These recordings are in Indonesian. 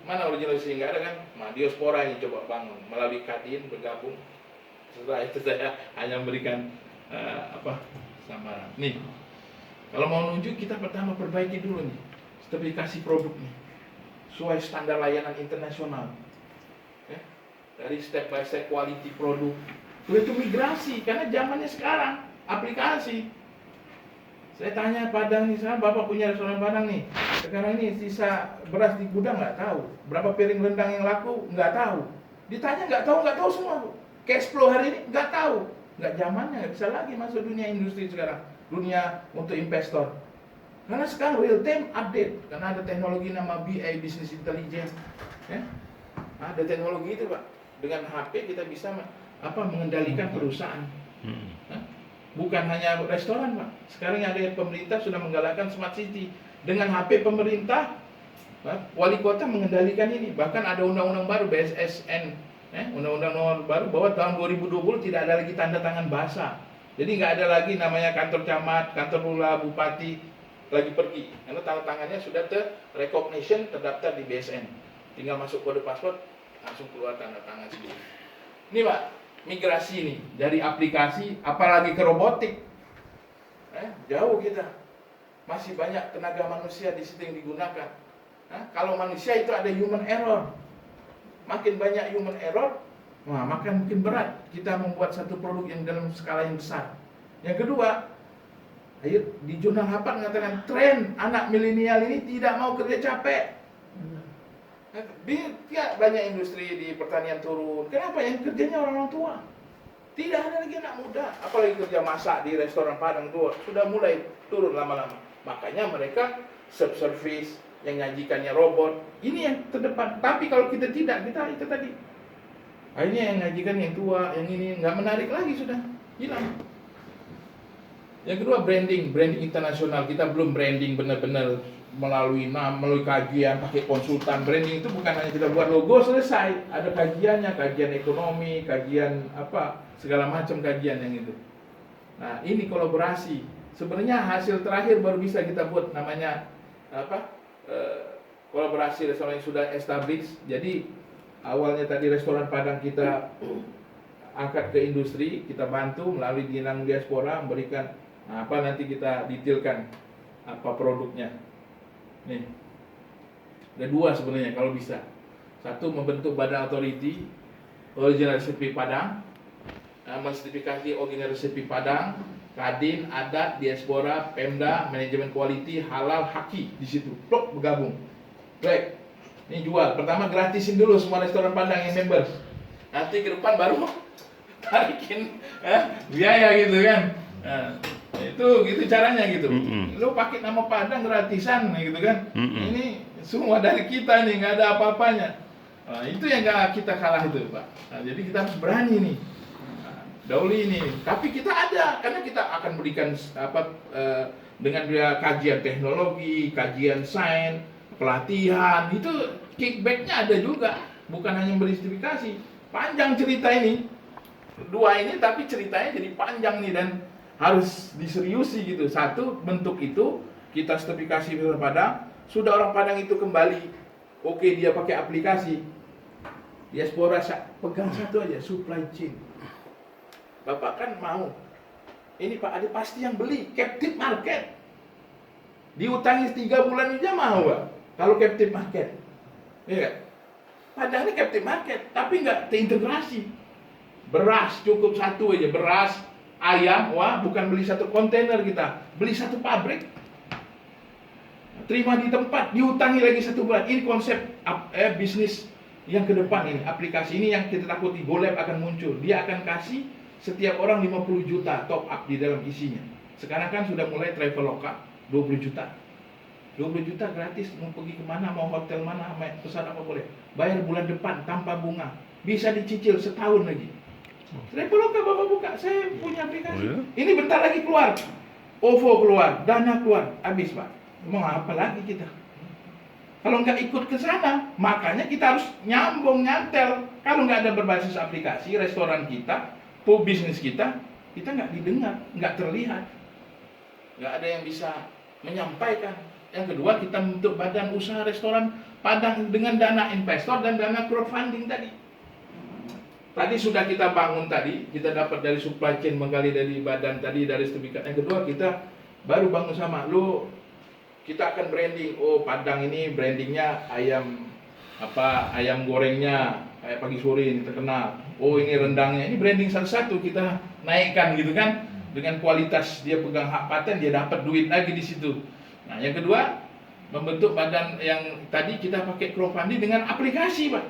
Mana originalisasi? Nggak ada kan? Nah, Diaspora ini coba bangun melalui Kadin bergabung. Setelah itu saya hanya memberikan samaran. Nih, kalau mau nunjuk kita pertama perbaiki dulu nih spesifikasi produk nih, sesuai standar layanan internasional. Ya, dari step by step quality produk. Itu migrasi karena zamannya sekarang aplikasi. Saya tanya Padang nih, sekarang Bapak punya restoran Padang nih. Sekarang ini sisa beras di gudang nggak tahu. Berapa piring rendang yang laku nggak tahu. Ditanya nggak tahu semua. Cash flow hari ini nggak tahu. Nggak zamannya, nggak bisa lagi masuk dunia industri sekarang. Dunia untuk investor. Karena sekarang real time update. Karena ada teknologi nama BI, Business Intelligence. Ya? Ada teknologi itu Pak. Dengan HP kita bisa mengendalikan perusahaan. Bukan hanya restoran Pak. Sekarang ada pemerintah sudah menggalakkan smart city. Dengan HP pemerintah, wali kota mengendalikan ini. Bahkan ada undang-undang baru BSSN, undang-undang baru bahwa tahun 2020 tidak ada lagi tanda tangan basah. Jadi nggak ada lagi namanya kantor camat, kantor lurah, bupati lagi pergi. Karena tanda tangannya sudah ter-recognition, terdaftar di BSN. Tinggal masuk kode paspor, langsung keluar tanda tangan sendiri. Ini Pak, migrasi nih dari aplikasi apalagi ke robotik, jauh kita, masih banyak tenaga manusia di situ yang digunakan. Kalau manusia itu ada human error, makin banyak human error, makin berat kita membuat satu produk yang dalam skala yang besar. Yang kedua, di jurnal Harvard mengatakan tren anak milenial ini tidak mau kerja capek. Banyak industri di pertanian turun. Kenapa? Yang kerjanya orang tua. Tidak ada lagi anak muda. Apalagi kerja masak di restoran Padang tua sudah mulai turun lama-lama. Makanya mereka self-service yang nyajikannya robot. Ini yang terdepan. Tapi kalau kita tidak, kita itu tadi. Akhirnya yang nyajikan yang tua, yang ini nggak menarik lagi sudah hilang. Yang kedua branding internasional. Kita belum branding benar-benar melalui kajian, pakai konsultan. Branding itu bukan hanya kita buat logo selesai, ada kajiannya, kajian ekonomi, kajian segala macam kajian yang itu. Nah, ini kolaborasi. Sebenarnya hasil terakhir baru bisa kita buat namanya kolaborasi restoran yang sudah established. Jadi awalnya tadi restoran Padang kita angkat ke industri, kita bantu melalui Dinang Diaspora memberikan nanti kita detailkan produknya. Nih, ada dua sebenarnya kalau bisa. Satu, membentuk badan authority original resepi Padang, mensertifikasi original resepi Padang, Kadin, Adat, Diaspora, Pemda, manajemen quality, halal, haki di situ. Plok bergabung. Baik. Ini jual. Pertama gratisin dulu semua restoran Padang yang members. Nanti ke depan baru tarikin biaya gitu kan. Itu gitu caranya gitu. Lu pakai nama Padang gratisan gitu kan. Ini semua dari kita nih, nggak ada apa-apanya. Itu yang nggak kita kalah itu Pak. Jadi kita harus berani nih. Dahulu ini, tapi kita ada karena kita akan berikan dengan dia kajian teknologi, kajian sains, pelatihan, itu kickbacknya ada juga, bukan hanya beri sertifikasi. Panjang cerita ini, dua ini tapi ceritanya jadi panjang nih dan harus diseriusi gitu. Satu, bentuk itu kita sertifikasi orang Padang, sudah orang Padang itu kembali, oke dia pakai aplikasi, Diaspora pegang satu aja, supply chain. Bapak kan mau, ini Pak ada pasti yang beli, captive market. Diutangi 3 bulan aja mau Pak, kalau captive market. Iya. Padahal ini captive market, tapi nggak terintegrasi. Beras cukup satu aja, beras, ayam, bukan beli satu kontainer kita, beli satu pabrik. Terima di tempat, diutangi lagi 1 bulan. Ini konsep bisnis yang ke depan ini, aplikasi ini yang kita takuti, GoLab akan muncul. Dia akan kasih setiap orang 50 juta top up di dalam isinya. Sekarang kan sudah mulai Traveloka 20 juta. 20 juta gratis, mau pergi kemana, mau hotel mana, pesan apa boleh. Bayar bulan depan tanpa bunga. Bisa dicicil setahun lagi. Traveloka Bapak buka, saya punya aplikasi. Ini bentar lagi keluar. OVO keluar, Dana keluar, habis Pak. Mau apa lagi kita? Kalau nggak ikut ke sana, makanya kita harus nyambung, nyantel. Kalau nggak ada berbasis aplikasi, restoran kita, bisnis kita nggak didengar, nggak terlihat, nggak ada yang bisa menyampaikan. Yang kedua, kita membentuk badan usaha restoran Padang dengan dana investor dan dana crowdfunding tadi. Tadi sudah kita bangun tadi, kita dapat dari supply chain, menggali dari badan tadi, dari sertifikat. Yang kedua, kita baru bangun sama lu, kita akan branding. Oh, Padang ini brandingnya ayam ayam gorengnya kayak pagi sore ini terkenal. Oh, ini rendangnya, ini branding satu-satu kita naikkan gitu kan. Dengan kualitas dia pegang hak paten, dia dapat duit lagi di situ. Nah, yang kedua, membentuk badan yang tadi kita pakai crowdfunding dengan aplikasi, Pak.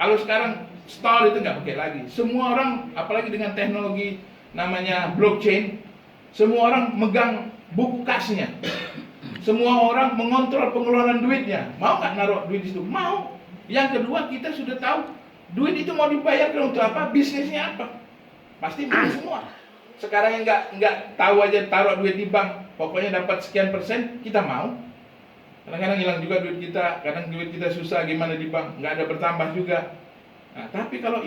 Kalau sekarang store itu nggak pakai lagi. Semua orang, apalagi dengan teknologi namanya blockchain, semua orang megang buku kasnya. Semua orang mengontrol pengeluaran duitnya. Mau nggak naruh duit di situ? Mau. Yang kedua, kita sudah tahu duit itu mau dibayarkan untuk apa, bisnisnya apa. Pasti mau semua. Sekarang yang nggak tahu aja taruh duit di bank, pokoknya dapat sekian persen, kita mau. Kadang-kadang hilang juga duit kita, kadang duit kita susah gimana di bank, nggak ada bertambah juga. Nah, tapi kalau